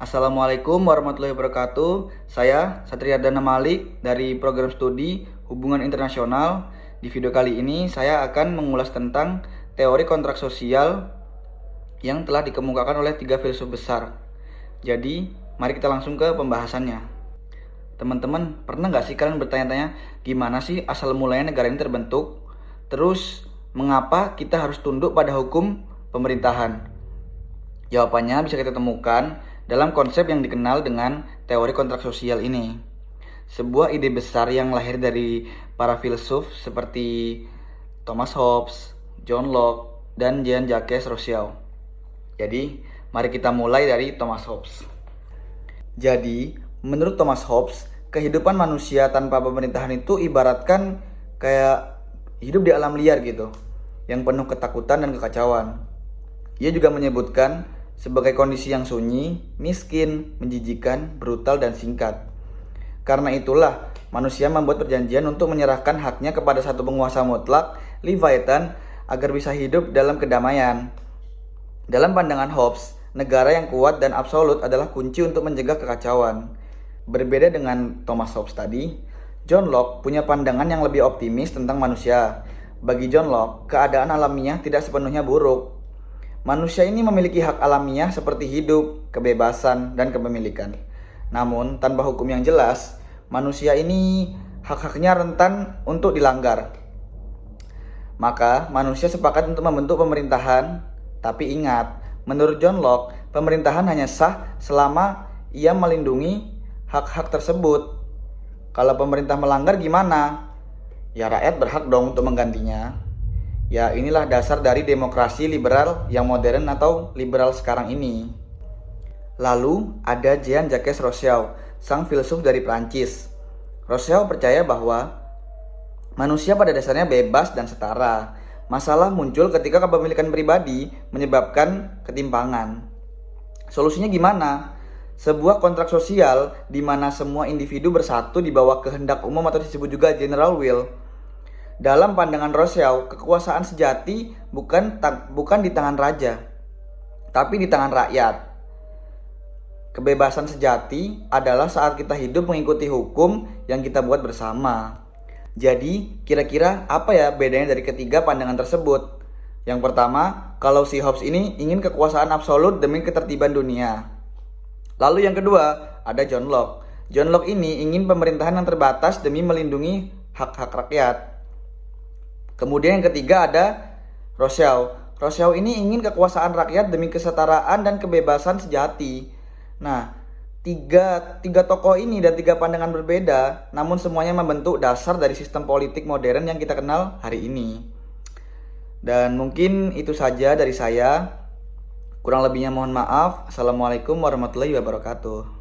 Assalamualaikum warahmatullahi wabarakatuh. Saya Satria Dana Malik dari program studi Hubungan Internasional. Di video kali ini saya akan mengulas tentang teori kontrak sosial yang telah dikemukakan oleh 3 filsuf besar. Jadi, mari kita langsung ke pembahasannya. Teman-teman, pernah nggak sih kalian bertanya-tanya gimana sih asal mulanya negara ini terbentuk? Terus, mengapa kita harus tunduk pada hukum pemerintahan? Jawabannya bisa kita temukan dalam konsep yang dikenal dengan teori kontrak sosial ini. Sebuah ide besar yang lahir dari para filsuf seperti Thomas Hobbes, John Locke, dan Jean-Jacques Rousseau. Jadi, mari kita mulai dari Thomas Hobbes. Jadi, menurut Thomas Hobbes, kehidupan manusia tanpa pemerintahan itu ibaratkan kayak hidup di alam liar gitu, yang penuh ketakutan dan kekacauan. Ia juga menyebutkan sebagai kondisi yang sunyi, miskin, menjijikan, brutal, dan singkat. Karena itulah, manusia membuat perjanjian untuk menyerahkan haknya kepada satu penguasa mutlak, Leviathan, agar bisa hidup dalam kedamaian. Dalam pandangan Hobbes, negara yang kuat dan absolut adalah kunci untuk mencegah kekacauan. Berbeda dengan Thomas Hobbes tadi, John Locke punya pandangan yang lebih optimis tentang manusia. Bagi John Locke, keadaan alamiah tidak sepenuhnya buruk. Manusia ini memiliki hak alamiah seperti hidup, kebebasan, dan kepemilikan. Namun, tanpa hukum yang jelas, manusia ini hak-haknya rentan untuk dilanggar. Maka, manusia sepakat untuk membentuk pemerintahan. Tapi ingat, menurut John Locke, pemerintahan hanya sah selama ia melindungi hak-hak tersebut. Kalau pemerintah melanggar gimana? Ya rakyat berhak dong untuk menggantinya. Ya inilah dasar dari demokrasi liberal yang modern atau liberal sekarang ini. Lalu ada Jean-Jacques Rousseau, sang filsuf dari Prancis. Rousseau percaya bahwa manusia pada dasarnya bebas dan setara. Masalah muncul ketika kepemilikan pribadi menyebabkan ketimpangan. Solusinya gimana? Sebuah kontrak sosial di mana semua individu bersatu di bawah kehendak umum atau disebut juga general will. Dalam pandangan Rousseau, kekuasaan sejati bukan di tangan raja, tapi di tangan rakyat. Kebebasan sejati adalah saat kita hidup mengikuti hukum yang kita buat bersama. Jadi, kira-kira apa ya bedanya dari ketiga pandangan tersebut? Yang pertama, kalau si Hobbes ini ingin kekuasaan absolut demi ketertiban dunia. Lalu yang kedua, ada John Locke. John Locke ini ingin pemerintahan yang terbatas demi melindungi hak-hak rakyat. Kemudian yang ketiga ada Rousseau. Rousseau ini ingin kekuasaan rakyat demi kesetaraan dan kebebasan sejati. Nah, tiga tokoh ini dan tiga pandangan berbeda, namun semuanya membentuk dasar dari sistem politik modern yang kita kenal hari ini. Dan mungkin itu saja dari saya. Kurang lebihnya mohon maaf. Assalamualaikum warahmatullahi wabarakatuh.